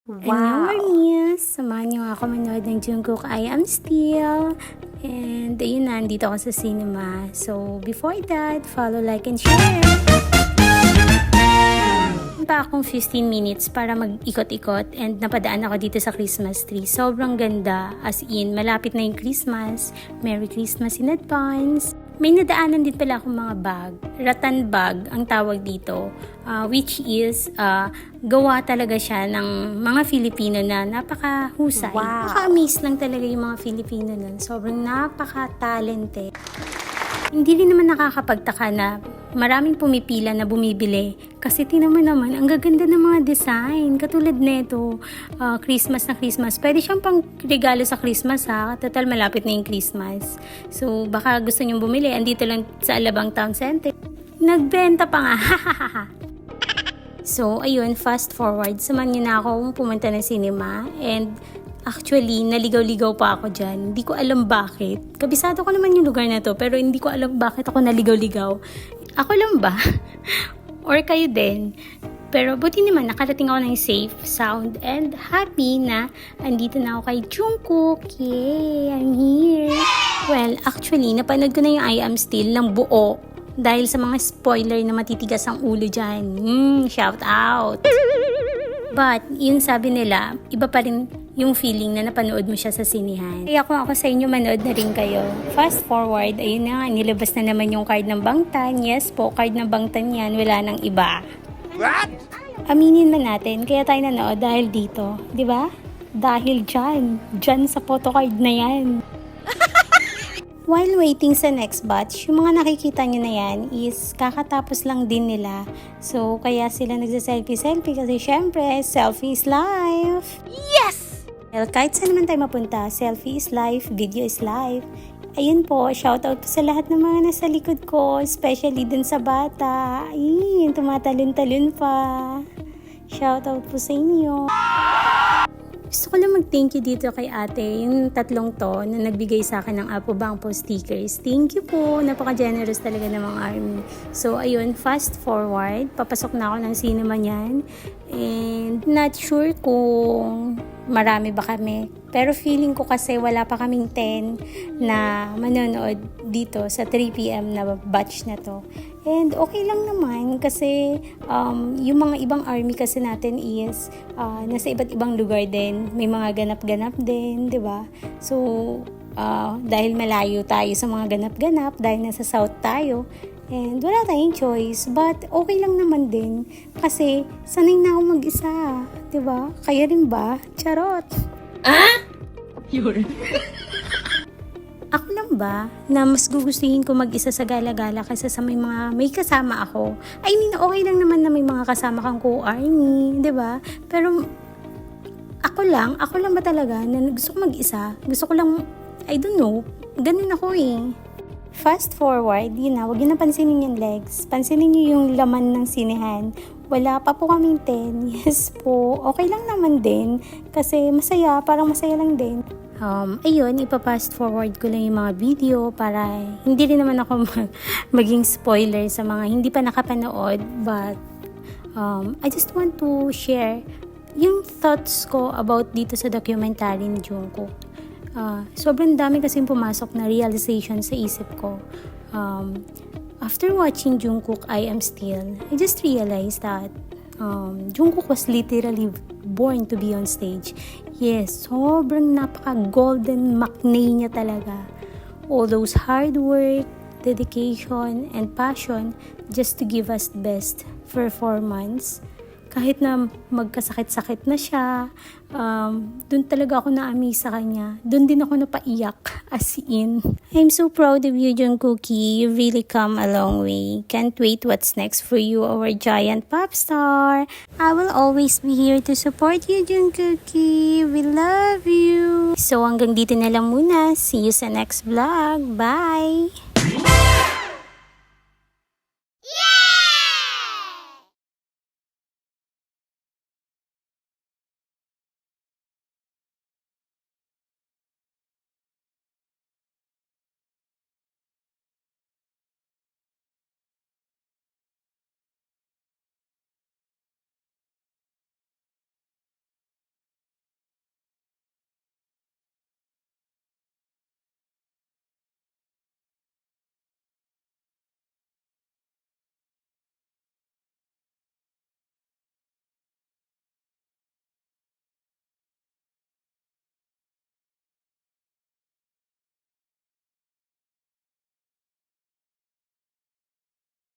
Wow! Armies! Samahan niyo ako manood ng Jungkook I Am Still. And ayun na, nandito ako sa cinema. So, before that, follow, like, and share! Pa akong 15 minutes para mag-ikot-ikot and napadaan ako dito sa Christmas tree. Sobrang ganda. As in, malapit na yung Christmas. Merry Christmas in advance. May nadaanan din pala akong mga bag. Rattan bag ang tawag dito. Which is, gawa talaga siya ng mga Filipino na napakahusay. Wow. Nakaka-amaze lang talaga yung mga Filipino nun. Sobrang napaka-talented. Hindi rin naman nakakapagtaka na maraming pumipila na bumibili. Kasi tinan mo naman, ang gaganda ng mga design. Katulad nito, Christmas na Christmas. Pwede siyang pang regalo sa Christmas ha. Total malapit na yung Christmas. So baka gusto niyong bumili. Andito lang sa Alabang Town Center. Nagbenta pa nga. So ayun, fast forward. Samahan niyo na ako pumunta ng cinema. And actually, naligaw-ligaw pa ako dyan. Hindi ko alam bakit. Kabisado ko naman yung lugar na to, pero hindi ko alam bakit ako naligaw-ligaw. Ako lang ba? Or kayo din? Pero buti naman, nakarating ako ng safe, sound, and happy na andito na ako kay Jungkook. Yay! I'm here! Well, actually, napanood ko na yung I Am Still ng buo. Dahil sa mga spoiler na matitigas ang ulo dyan. Shout out! But, yun sabi nila, iba pa rin yung feeling na napanood mo siya sa sinihan. Kaya kung ako sa inyo, manood na rin kayo. Fast forward, ayun na nga, nilabas na naman yung card ng Bangtan. Yes po, card ng Bangtan yan, wala nang iba. What? Aminin man natin, kaya tayo nanood dahil dito. Di ba? Dahil dyan sa photocard na yan. While waiting sa next batch, yung mga nakikita nyo na yan is kakatapos lang din nila. So, kaya sila nagsa-selfie-selfie kasi syempre, selfie is life. Yes! Well, kahit saan naman tayo mapunta, selfie is life, video is life. Ayun po, shoutout po sa lahat ng mga nasa likod ko, especially dun sa bata. Ayun, tumatalon-talon pa. Shoutout po sa inyo. Gusto ko lang mag-thank you dito kay ate, yung tatlong to na nagbigay sa akin ng Apo Bangpo stickers. Thank you po, napaka-generous talaga ng mga army. So ayun, fast forward, papasok na ako ng cinema niyan. And not sure kung marami ba kami. Pero feeling ko kasi wala pa kaming 10 na manonood dito sa 3 PM na batch na to. And okay lang naman kasi yung mga ibang army kasi natin is nasa iba't ibang lugar din. May mga ganap-ganap din, di ba? So, dahil malayo tayo sa mga ganap-ganap, dahil nasa south tayo, and wala tayong choice. But okay lang naman din kasi sanay na ako mag-isa, di ba? Kaya rin ba? Charot! Yun. Ako lang ba na mas gugustuhin ko mag-isa sa gala-gala kaysa sa may kasama ako? I mean, okay lang naman na may mga kasama kang co-army, di ba? Pero ako lang ba talaga na gusto ko mag-isa? Gusto ko lang, I don't know, ganun ako eh. Fast forward, yun na, huwag yun na pansinin yung legs. Pansinin nyo yung laman ng sinehan. Wala pa po kaming 10. Yes po, okay lang naman din. Kasi masaya, parang masaya lang din. Ayun, ipapast forward ko lang yung mga video para hindi rin naman ako maging spoiler sa mga hindi pa nakapanood. But, I just want to share yung thoughts ko about dito sa documentary ni Jungkook. Sobrang dami kasing pumasok na realization sa isip ko. After watching Jungkook I Am Still, I just realized that Jungkook was literally born to be on stage. Yes, sobrang napaka-golden maknae niya talaga. All those hard work, dedication, and passion just to give us best performance. Kahit na magkasakit-sakit na siya, dun talaga ako na-amaze sa kanya. Dun din ako napaiyak, as in. I'm so proud of you, Jungkookie. You really come a long way. Can't wait what's next for you, our giant pop star. I will always be here to support you, Jungkookie. We love you. So hanggang dito na lang muna. See you sa next vlog. Bye!